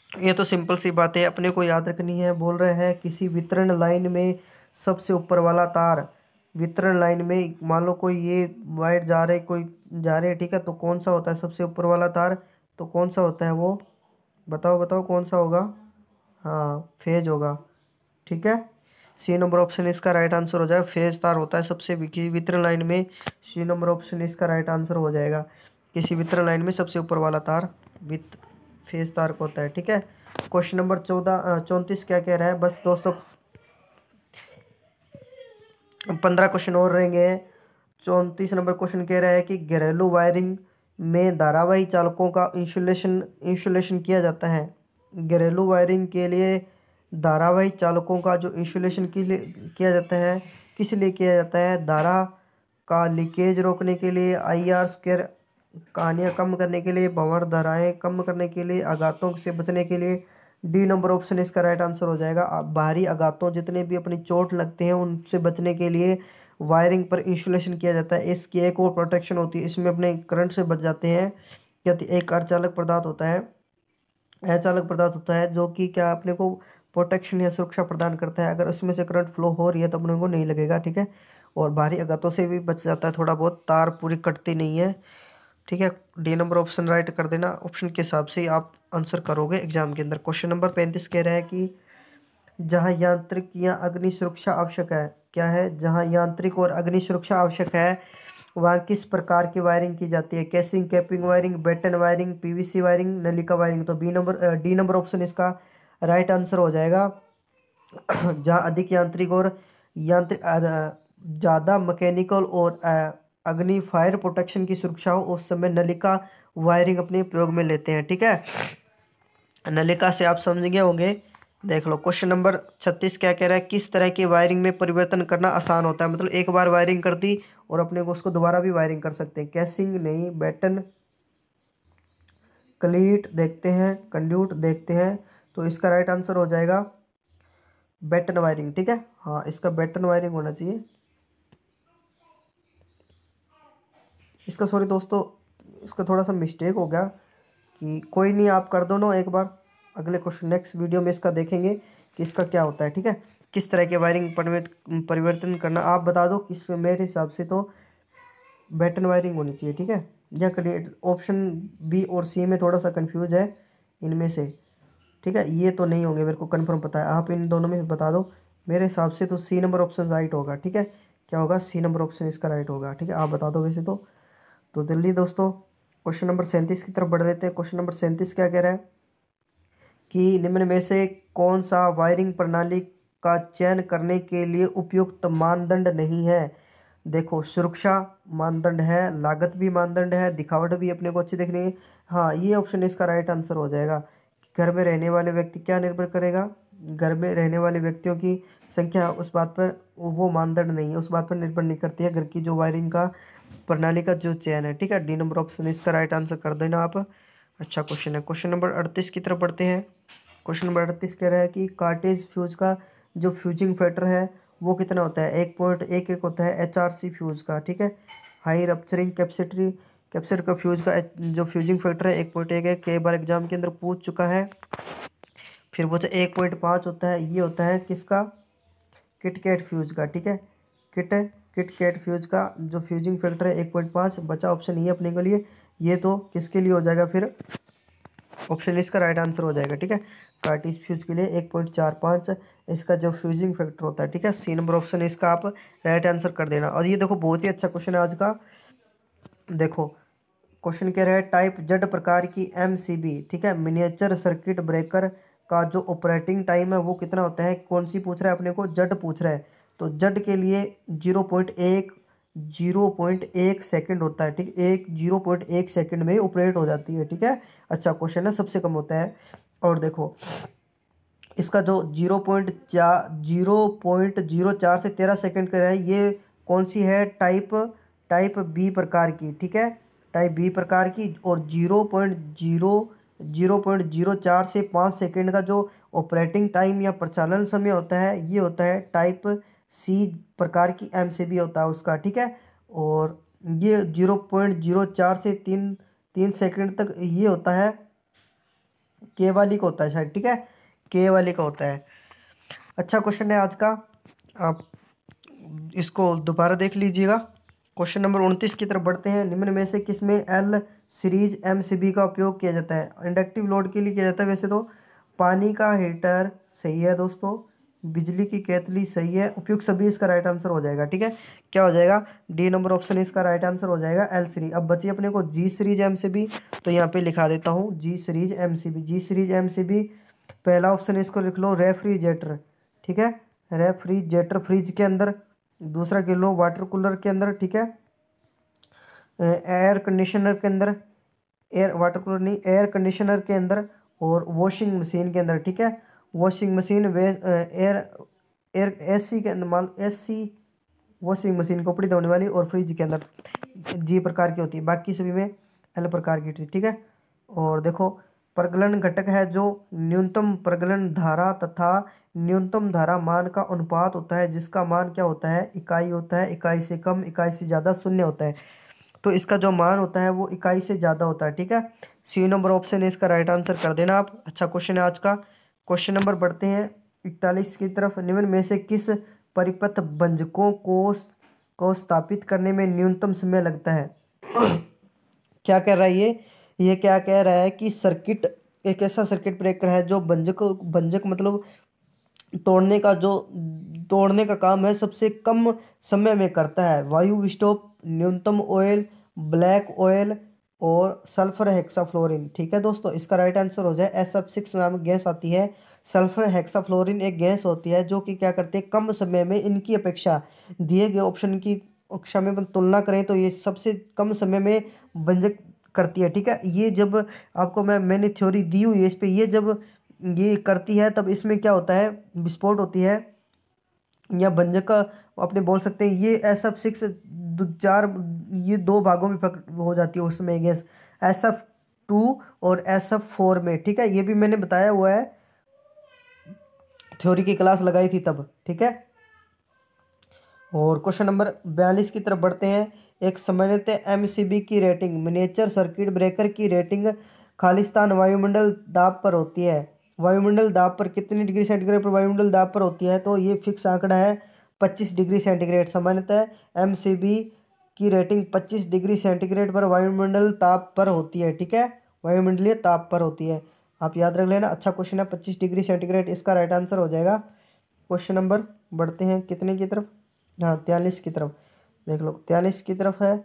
ये तो सिंपल सी बात है, अपने को याद रखनी है। बोल रहे हैं किसी वितरण लाइन में सबसे ऊपर वाला तार वितरण लाइन में मान लो कोई ये वायर जा रहे कोई जा रहे, ठीक है, तो कौन सा होता है सबसे ऊपर वाला तार, तो कौन सा होता है वो, बताओ बताओ कौन सा होगा। हाँ, फेज होगा, ठीक है। सी नंबर ऑप्शन इसका राइट आंसर हो जाएगा, फेज तार होता है सबसे वितरण लाइन में। सी नंबर ऑप्शन इसका राइट आंसर हो जाएगा, किसी वितरण लाइन में सबसे ऊपर वाला तार वित फेज तार को होता है, ठीक है। क्वेश्चन नंबर 34 क्या कह रहा है, बस दोस्तों 15 क्वेश्चन और रहेंगे। 34 नंबर क्वेश्चन कह रहा है कि घरेलू वायरिंग में धारावाही चालकों का इंसुलेशन किया जाता है। घरेलू वायरिंग के लिए धारावाही चालकों का जो इंसुलेशन के लिए किया जाता है, किस लिए किया जाता है, धारा का लीकेज रोकने के लिए, IR स्क्वायर कहानियाँ कम करने के लिए, भंवर धाराएं कम करने के लिए, आघातों से बचने के लिए। डी नंबर ऑप्शन इसका राइट आंसर हो जाएगा। बाहरी आघातों जितने भी अपनी चोट लगते हैं उनसे बचने के लिए वायरिंग पर इंसुलेशन किया जाता है। इसकी एक और प्रोटेक्शन होती है, इसमें अपने करंट से बच जाते हैं। क्या एक अर्धचालक पदार्थ होता है, अचालक पदार्थ होता है जो कि क्या अपने को प्रोटेक्शन या सुरक्षा प्रदान करता है। अगर उसमें से करंट फ्लो हो रही है तो अपने को नहीं लगेगा, ठीक है। और बाहरी आघातों से भी बच जाता है थोड़ा बहुत, तार पूरी कटती नहीं है, ठीक है। डी नंबर ऑप्शन राइट कर देना, ऑप्शन के हिसाब से ही आप आंसर करोगे एग्जाम के अंदर। क्वेश्चन नंबर 35 कह रहा है कि जहाँ यांत्रिक या अग्नि सुरक्षा आवश्यक है, क्या है, जहाँ यांत्रिक और अग्नि सुरक्षा आवश्यक है वहाँ किस प्रकार की वायरिंग की जाती है। Casing, capping wiring, batten wiring, PVC wiring, नलिका वायरिंग। तो डी नंबर ऑप्शन इसका राइट आंसर हो जाएगा। जहाँ अधिक यांत्रिक और यांत्रिक ज़्यादा मैकेनिकल और अग्नि फायर प्रोटेक्शन की सुरक्षा हो उस समय नलिका वायरिंग अपने प्रयोग में लेते हैं, ठीक है। नलिका से आप समझ गए होंगे। देख लो क्वेश्चन नंबर 36 क्या कह रहा है, किस तरह की वायरिंग में परिवर्तन करना आसान होता है, मतलब एक बार वायरिंग कर दी और अपने को उसको दोबारा भी वायरिंग कर सकते हैं। कैसिंग नहीं, बेटन, क्लीट देखते हैं, कंड्यूट देखते हैं। तो इसका राइट आंसर हो जाएगा बेटन वायरिंग, ठीक है। हाँ, इसका बेटन वायरिंग होना चाहिए इसका। सॉरी दोस्तों, इसका थोड़ा सा मिस्टेक हो गया कि कोई नहीं, आप कर दो ना एक बार। अगले क्वेश्चन नेक्स्ट वीडियो में इसका देखेंगे कि इसका क्या होता है, ठीक है। किस तरह के वायरिंग परिवर्तन करना आप बता दो। किस मेरे हिसाब से तो बैटन वायरिंग होनी चाहिए, ठीक है। या क्रिएट ऑप्शन बी और सी में थोड़ा सा कंफ्यूज है इनमें से, ठीक है। ये तो नहीं होंगे, मेरे को कंफर्म पता है, आप इन दोनों में से बता दो। मेरे हिसाब से तो सी नंबर ऑप्शन राइट होगा, ठीक है। क्या होगा, सी नंबर ऑप्शन इसका राइट होगा, ठीक है। आप बता दो वैसे तो जल्दी दोस्तों क्वेश्चन नंबर 37 की तरफ बढ़ लेते हैं। क्वेश्चन नंबर 37 क्या कह रहा है कि निम्न में से कौन सा वायरिंग प्रणाली का चयन करने के लिए उपयुक्त मानदंड नहीं है। देखो, सुरक्षा मानदंड है, लागत भी मानदंड है, दिखावट भी अपने को अच्छी देखनी है। हाँ, ये ऑप्शन इसका राइट आंसर हो जाएगा। घर में रहने वाले व्यक्ति क्या निर्भर करेगा, घर में रहने वाले व्यक्तियों की संख्या उस बात पर, वो मानदंड नहीं है, उस बात पर निर्भर नहीं करती है घर की जो वायरिंग का प्रणाली का जो चयन है, ठीक है। डी नंबर ऑप्शन इसका राइट आंसर कर देना आप। अच्छा क्वेश्चन है, क्वेश्चन नंबर 38 की तरफ बढ़ते हैं। क्वेश्चन नंबर 38 कह रहा है कि कार्टेज फ्यूज का जो फ्यूजिंग फैक्टर है वो कितना होता है। 1.11 होता है HRC फ्यूज का, ठीक है। हाई रप्चरिंग कैपेसिटर का फ्यूज का जो फ्यूजिंग फैक्टर है 1.1 है, कई बार एग्जाम के अंदर पूछ चुका है। फिर वो 1.5 होता है, ये होता है किसका, किटकैट फ्यूज का, ठीक है। किटकैट फ्यूज का जो फ्यूजिंग फैक्टर है 1.5। बचा ऑप्शन ये अपने के लिए, ये तो किसके लिए हो जाएगा फिर, ऑप्शन इसका राइट आंसर हो जाएगा, ठीक है। कार्टेज फ्यूज के लिए 1.45 इसका जो फ्यूजिंग फैक्टर होता है, ठीक है। सी नंबर ऑप्शन इसका आप राइट आंसर कर देना। और ये देखो बहुत ही अच्छा क्वेश्चन है आज का। देखो क्वेश्चन कह रहा है टाइप जेड प्रकार की MCB, ठीक है, मिनिएचर सर्किट ब्रेकर का जो ऑपरेटिंग टाइम है वो कितना होता है। कौन सी पूछ रहा है अपने को, जेड पूछ रहा है। तो जेड के लिए 0.1 सेकंड होता है, ठीक, 0.1 सेकंड में ऑपरेट हो जाती है, ठीक है। अच्छा क्वेश्चन है, सबसे कम होता है। और देखो इसका जो 0.04 से 13 सेकंड का है, ये कौन सी है, टाइप बी प्रकार की, ठीक है, टाइप बी प्रकार की। और 0.04 से 5 सेकंड का जो ऑपरेटिंग टाइम या प्रचालन समय होता है ये होता है टाइप सी प्रकार की MCB होता है उसका, ठीक है। और ये 0.04 से तीन सेकंड तक ये होता है के वाली का होता है शायद, ठीक है, के वाली का होता है। अच्छा क्वेश्चन है आज का। आप इसको दोबारा देख लीजिएगा। क्वेश्चन नंबर 29 की तरफ बढ़ते हैं। निम्न में से किसमें एल सीरीज एमसीबी का उपयोग किया जाता है? इंडक्टिव लोड के लिए किया जाता है वैसे तो। पानी का हीटर सही है दोस्तों, बिजली की केतली सही है, उपयुक्त सभी इसका राइट आंसर हो जाएगा। ठीक है, क्या हो जाएगा? डी नंबर ऑप्शन इसका राइट आंसर हो जाएगा, एल सीरीज। अब बची अपने को जी सीरीज एमसीबी, तो यहाँ पे लिखा देता हूँ जी सीरीज एमसीबी। जी सीरीज एमसीबी पहला ऑप्शन इसको लिख लो, रेफ्रिजरेटर। ठीक है, रेफ्रिजरेटर फ्रिज के अंदर। दूसरा गिन लो वाटर कूलर के अंदर। ठीक है, एयर कंडीशनर के अंदर, एयर वाटर कूलर नहीं, एयर कंडीशनर के अंदर, और वॉशिंग मशीन के अंदर। ठीक है, वॉशिंग मशीन वे एयर एयर एसी के अंदर, मान एसी वॉशिंग मशीन कपड़े धोने वाली, और फ्रिज के अंदर जी प्रकार की होती है, बाकी सभी में एल प्रकार की होती है। ठीक है, और देखो प्रगलन घटक है जो न्यूनतम प्रगलन धारा तथा न्यूनतम धारा मान का अनुपात होता है, जिसका मान क्या होता है? इकाई होता है। इकाई से कम, इकाई से ज़्यादा शून्य होता है, तो इसका जो मान होता है वो इकाई से ज़्यादा होता है। ठीक है, सी नंबर ऑप्शन है इसका राइट आंसर कर देना आप। अच्छा क्वेश्चन है आज का। क्वेश्चन नंबर बढ़ते हैं 41 की तरफ। निम्न में से किस परिपथ भंजकों को स्थापित करने में न्यूनतम समय लगता है? क्या कह रहा है ये क्या कह रहा है कि सर्किट, एक ऐसा सर्किट ब्रेकर है जो भंजक मतलब तोड़ने का काम है सबसे कम समय में करता है। वायु स्टोव, न्यूनतम ऑयल, ब्लैक ऑयल, और सल्फर हेक्साफ्लोरिन। ठीक है दोस्तों, इसका राइट आंसर हो जाए SF6 नामक गैस आती है। सल्फर हेक्साफ्लोरिन एक गैस होती है जो कि क्या करती है, कम समय में, इनकी अपेक्षा दिए गए ऑप्शन की कक्षा में अपन तुलना करें तो ये सबसे कम समय में भंजक करती है। ठीक है, ये जब आपको मैंने थ्योरी दी हुई है इस पे, ये जब ये करती है तब इसमें क्या होता है, विस्फोट होती है, या भंजक का अपने बोल सकते हैं। ये SF6 चार, ये दो भागों में हो जाती है उसमें गैस, SF2 और SF4 में। ठीक है, ये भी मैंने बताया हुआ है, थ्योरी की क्लास लगाई थी तब। ठीक है, और क्वेश्चन नंबर 42 की तरफ बढ़ते हैं। एक सामान्यतः एमसीबी की रेटिंग, मिनिएचर सर्किट ब्रेकर की रेटिंग खालिस्तान वायुमंडल दाब पर होती है। वायुमंडल दाब पर कितनी डिग्री सेंटीग्रेड पर वायुमंडल दाब पर होती है? तो ये फिक्स आंकड़ा है 25 डिग्री सेंटीग्रेड। सामान्यतः एमसीबी की रेटिंग 25 डिग्री सेंटीग्रेड पर वायुमंडल ताप पर होती है। ठीक है, वायुमंडलीय ताप पर होती है, आप याद रख लेना। अच्छा क्वेश्चन है, 25 डिग्री सेंटीग्रेड इसका राइट आंसर हो जाएगा। क्वेश्चन नंबर बढ़ते हैं कितने की तरफ? हाँ 43 की तरफ। देख लो 43 की तरफ है,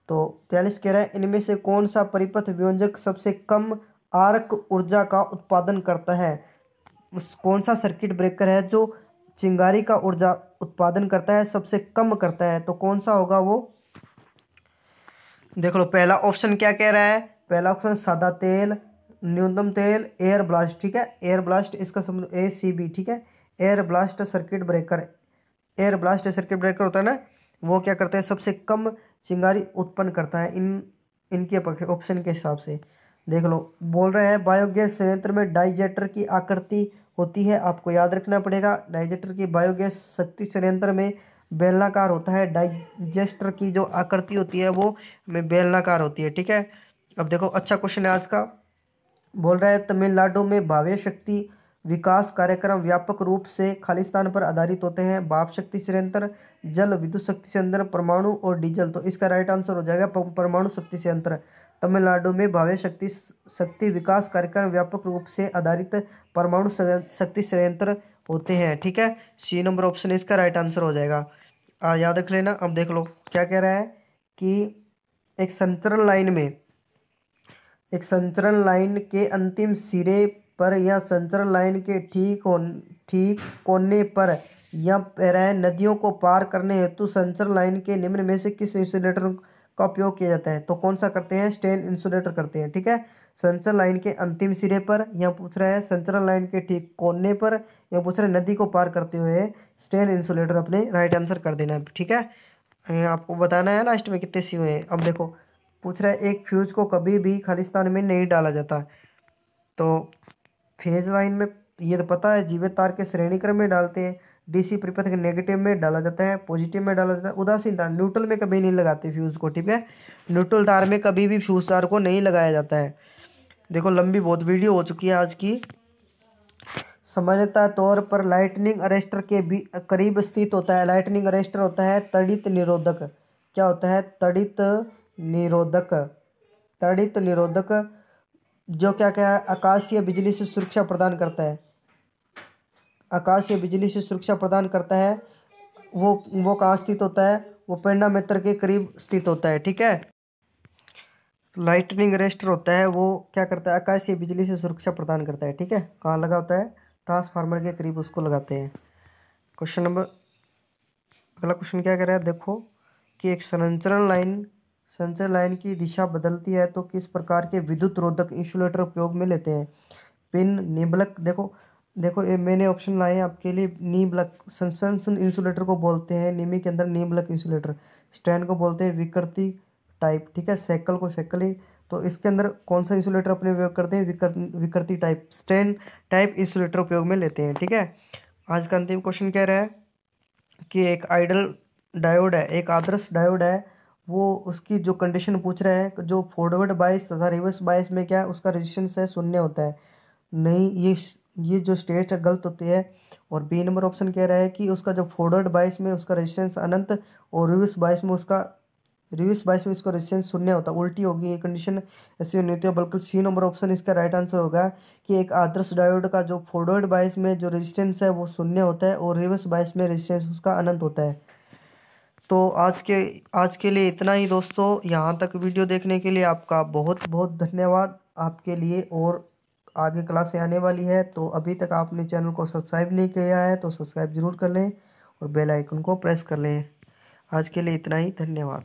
तो 43 कह रहा है इनमें से कौन सा परिपथ वियोजक सबसे कम आर्क ऊर्जा का उत्पादन करता है? कौन सा सर्किट ब्रेकर है जो चिंगारी का ऊर्जा उत्पादन करता है, सबसे कम करता है? तो कौन सा होगा वो? देख लो पहला ऑप्शन क्या कह रहा है, पहला ऑप्शन सादा तेल, न्यूनतम तेल, एयर ब्लास्ट। ठीक है, एयर ब्लास्ट इसका समझ ACB। ठीक है, air blast circuit breaker, air blast circuit breaker होता है ना, वो क्या करता है, सबसे कम चिंगारी उत्पन्न करता है इनके ऑप्शन के हिसाब से। देख लो बोल रहे हैं बायोगैस संयंत्र में डाइजेटर की आकृति होती है, आपको याद रखना पड़ेगा। डाइजेटर की बायोगैस शक्ति संयंत्र में बेलनाकार होता है, डाइजेस्टर की जो आकृति होती है वो में बेलनाकार होती है। ठीक है, अब देखो अच्छा क्वेश्चन है आज का। बोल रहा है तमिलनाडु में भाव्य शक्ति विकास कार्यक्रम व्यापक रूप से खालिस्तान पर आधारित होते हैं। भाप शक्ति संयंत्र, जल विद्युत शक्ति संयंत्र, परमाणु और डीजल। तो इसका राइट आंसर हो जाएगा परमाणु शक्ति संयंत्र। तमिलनाडु में भाव्य शक्ति विकास कार्यक्रम व्यापक रूप से आधारित परमाणु शक्ति संयंत्र होते हैं। ठीक है, सी नंबर ऑप्शन इसका राइट आंसर हो जाएगा, याद रख लेना। अब देख लो क्या कह रहा है कि एक संचरण लाइन के अंतिम सिरे पर या संचरण लाइन के ठीक कोने पर या पैराए नदियों को पार करने हेतु संचरण लाइन के निम्न में से किस इंसुलेटर का उपयोग किया जाता है? तो कौन सा करते हैं? स्टेन इंसुलेटर करते हैं। ठीक है, संचरण लाइन के अंतिम सिरे पर, यहाँ पूछ रहा है संचरण लाइन के ठीक कोने पर, यहाँ पूछ रहा है नदी को पार करते हुए, स्टेन इंसुलेटर अपने राइट आंसर कर देना है। ठीक है, आपको बताना है लास्ट में कितने सी हुए हैं। अब देखो पूछ रहा है एक फ्यूज को कभी भी खालिस्तान में नहीं डाला जाता, तो फेज लाइन में ये तो पता है, जीवित तार के श्रेणी क्रम में डालते हैं। DC परिपथ के नेगेटिव में डाला जाता है, पॉजिटिव में डाला जाता है। उदासीन तार न्यूट्रल में कभी नहीं लगाते फ्यूज को। ठीक है, न्यूट्रल तार में कभी भी फ्यूज तार को नहीं लगाया जाता है। देखो लंबी बहुत वीडियो हो चुकी है आज की, सामान्यतः तौर पर लाइटनिंग अरेस्टर के भी करीब स्थित होता है। लाइटनिंग अरेस्टर होता है तड़ित निरोधक। क्या होता है? तड़ित निरोधक। तड़ित निरोधक जो क्या क्या है, आकाशीय बिजली से सुरक्षा प्रदान करता है। आकाशीय बिजली से सुरक्षा प्रदान करता है। वो कहाँ स्थित होता है? वो पेंडामीटर के करीब स्थित होता है। ठीक है। लाइटनिंग अरेस्टर होता है वो क्या करता है? आकाशीय बिजली से सुरक्षा प्रदान करता है। ठीक है। कहाँ लगा होता है? ट्रांसफार्मर के करीब उसको लगाते हैं। क्वेश्चन नंबर अगला क्वेश्चन क्या कह रहा है? देखो कि एक संचरण लाइन की दिशा बदलती है तो किस प्रकार के विद्युत रोधक इंसुलेटर उपयोग में लेते हैं? पिन, निबलक। देखो देखो ये मैंने ऑप्शन लाए हैं आपके लिए। निबलक सस्पेंशन इंसुलेटर को बोलते हैं, निमी के अंदर निबलक इंसुलेटर। स्टैंड को बोलते हैं विकृति टाइप। ठीक है। सेकल को सेकली। तो इसके अंदर कौन सा इंसुलेटर अपने उपयोग करते हैं? विकृति टाइप, स्टैंड टाइप इंसुलेटर उपयोग में लेते हैं। ठीक है। आज का अंतिम क्वेश्चन कह रहा है कि एक आइडल डायोड है, एक आदर्श डायोड है, वो उसकी जो कंडीशन पूछ रहा है, जो फॉरवर्ड बायस तथा रिवर्स बायस में क्या है उसका रेजिस्टेंस है शून्य होता है। नहीं, ये जो स्टेट है गलत होती है। और बी नंबर ऑप्शन कह रहा है कि उसका जो फॉरवर्ड बायस में उसका रेजिस्टेंस अनंत और रिवर्स बायस में उसका रेजिस्टेंस शून्य होता है। उल्टी होगी ये कंडीशन, ऐसी नहीं होती है। बल्कि सी नंबर ऑप्शन इसका राइट आंसर होगा कि एक आदर्श डायोड का जो फॉरवर्ड बायस में जो रेजिस्टेंस है वो शून्य होता है और रिवर्स बायस में रेजिस्टेंस उसका अनंत होता है। तो आज के लिए इतना ही दोस्तों। यहाँ तक वीडियो देखने के लिए आपका बहुत बहुत धन्यवाद आपके लिए। और आगे क्लासें आने वाली है, तो अभी तक आपने चैनल को सब्सक्राइब नहीं किया है तो सब्सक्राइब जरूर कर लें और बेल आइकन को प्रेस कर लें। आज के लिए इतना ही, धन्यवाद।